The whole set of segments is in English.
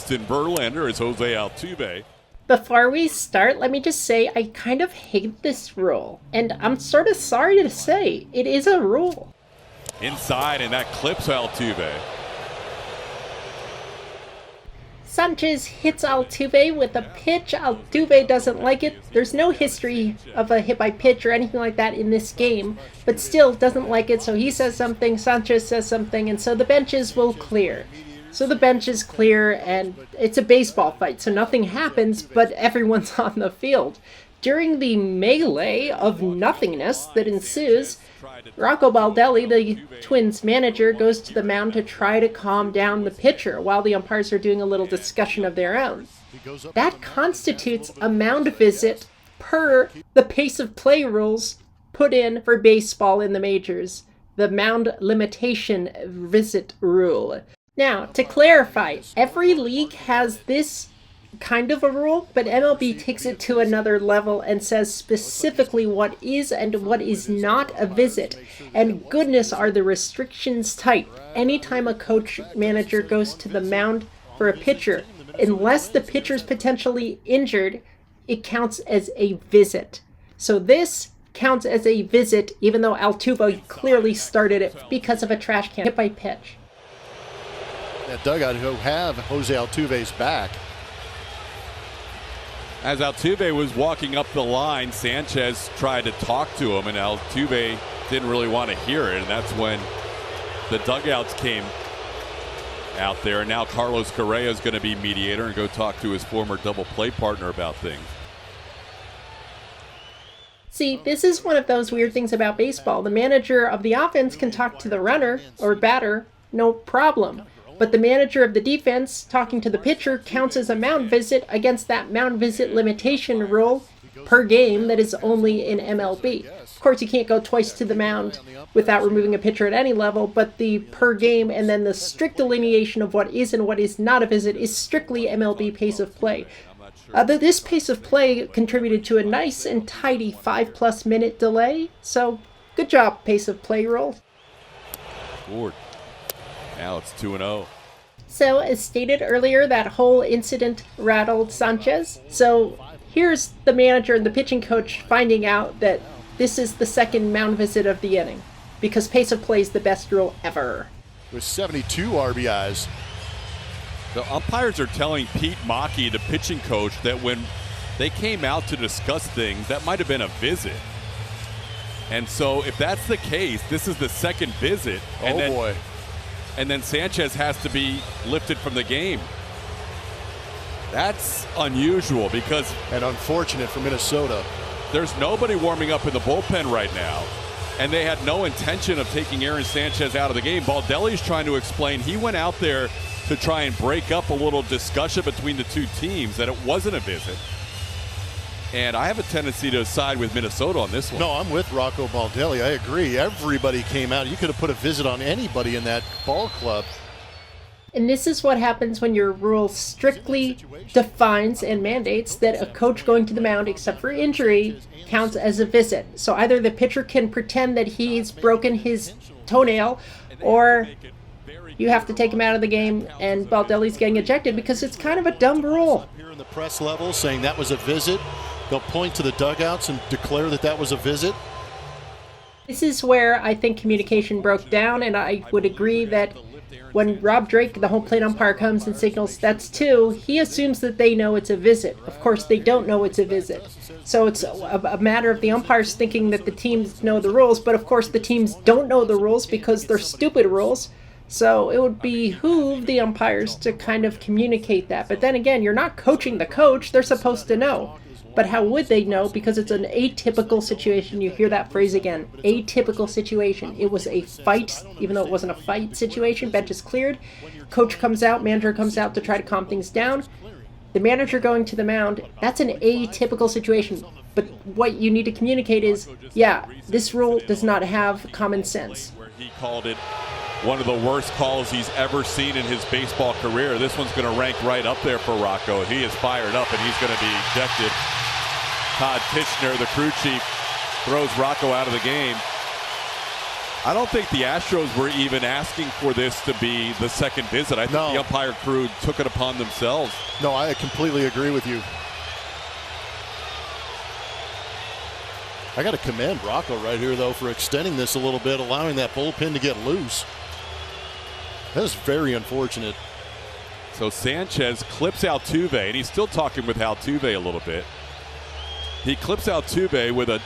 Justin Verlander is Jose Altuve. Before we start, let me just say I kind of hate this rule. And I'm sort of sorry to say, it is a rule. Inside, and that clips Altuve. Sanchez hits Altuve with a pitch. Altuve doesn't like it. There's no history of a hit by pitch or anything like that in this game, but still doesn't like it. So he says something, Sanchez says something, and so the benches will clear. So the bench is clear, and it's a baseball fight, so nothing happens, but everyone's on the field. During the melee of nothingness that ensues, Rocco Baldelli, the Twins manager, goes to the mound to try to calm down the pitcher while the umpires are doing a little discussion of their own. That constitutes a mound visit per the pace of play rules put in for baseball in the majors, the mound limitation visit rule. Now, to clarify, every league has this kind of a rule, but MLB takes it to another level and says specifically what is and what is not a visit. And goodness, are the restrictions tight. Anytime a coach manager goes to the mound for a pitcher, unless the pitcher's potentially injured, it counts as a visit. So this counts as a visit, even though Altuve clearly started it because of a trash can hit by pitch. That dugout who have Jose Altuve's back. As Altuve was walking up the line, Sanchez tried to talk to him, and Altuve didn't really want to hear it, and that's when the dugouts came out there. And now Carlos Correa is going to be mediator and go talk to his former double play partner about things. See, this is one of those weird things about baseball. The manager of the offense can talk to the runner or batter, no problem. But the manager of the defense talking to the pitcher counts as a mound visit against that mound visit limitation rule per game that is only in MLB. Of course, you can't go twice to the mound without removing a pitcher at any level, but the per game and then the strict delineation of what is and what is not a visit is strictly MLB pace of play. This pace of play contributed to a nice and tidy 5+ minute delay, so good job, pace of play rule. Scored. Now it's 2-0. So, as stated earlier, that whole incident rattled Sanchez. So, here's the manager and the pitching coach finding out that this is the second mound visit of the inning, because pace of play is the best rule ever. With 72 RBIs. The umpires are telling Pete Mackey, the pitching coach, that when they came out to discuss things, that might have been a visit. And so, if that's the case, this is the second visit. Boy. And then Sanchez has to be lifted from the game. That's unusual because... And unfortunate for Minnesota. There's nobody warming up in the bullpen right now. And they had no intention of taking Aaron Sanchez out of the game. Baldelli's trying to explain he went out there to try and break up a little discussion between the two teams, that it wasn't a visit. And I have a tendency to side with Minnesota on this one. No, I'm with Rocco Baldelli. I agree. Everybody came out. You could have put a visit on anybody in that ball club. And this is what happens when your rule strictly defines and mandates that a coach going to the mound, except for injury, counts as a visit. So either the pitcher can pretend that he's broken his toenail, or you have to take him out of the game, and Baldelli's getting ejected because it's kind of a dumb rule. Here in the press level saying that was a visit. They'll point to the dugouts and declare that that was a visit. This is where I think communication broke down, and I would agree that when Rob Drake, the home plate umpire, comes and signals that's 2, he assumes that they know it's a visit. Of course, they don't know it's a visit. So it's a matter of the umpires thinking that the teams know the rules, but of course the teams don't know the rules because they're stupid rules. So it would behoove the umpires to kind of communicate that. But then again, you're not coaching the coach. They're supposed to know. But how would they know? Because it's an atypical situation. You hear that phrase again. Atypical situation. It was a fight, even though it wasn't a fight situation. Bench is cleared. Coach comes out. Manager comes out to try to calm things down. The manager going to the mound, that's an atypical situation. But what you need to communicate is, yeah, this rule does not have common sense. Where he called it one of the worst calls he's ever seen in his baseball career. This one's going to rank right up there for Rocco. He is fired up, and he's going to be ejected. Todd Tichenor, the crew chief, throws Rocco out of the game. I don't think the Astros were even asking for this to be the second visit. I think the umpire crew took it upon themselves. No, I completely agree with you. I got to commend Rocco right here, though, for extending this a little bit, allowing that bullpen to get loose. That is very unfortunate. So Sanchez clips Altuve, and he's still talking with Altuve a little bit. He clips Altuve with a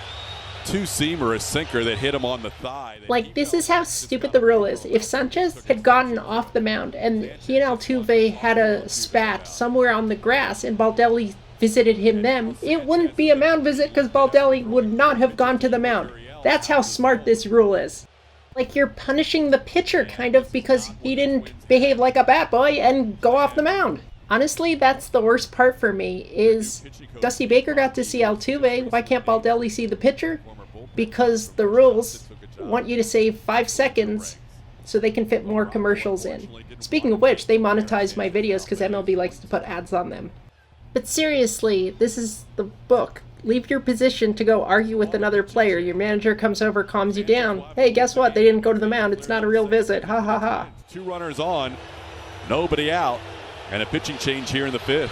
two-seamer, a sinker that hit him on the thigh. Like, this is how stupid the rule is. If Sanchez had gotten off the mound and he and Altuve had a spat somewhere on the grass and Baldelli visited him then, it wouldn't be a mound visit because Baldelli would not have gone to the mound. That's how smart this rule is. Like, you're punishing the pitcher, kind of, because he didn't behave like a bat boy and go off the mound. Honestly, that's the worst part for me, is Dusty Baker got to see Altuve. Why can't Baldelli see the pitcher? Because the rules want you to save 5 seconds so they can fit more commercials in. Speaking of which, they monetize my videos because MLB likes to put ads on them. But seriously, this is the book. Leave your position to go argue with another player. Your manager comes over, calms you down. Hey, guess what? They didn't go to the mound. It's not a real visit. Ha ha ha. 2 runners on, nobody out, and a pitching change here in the 5th.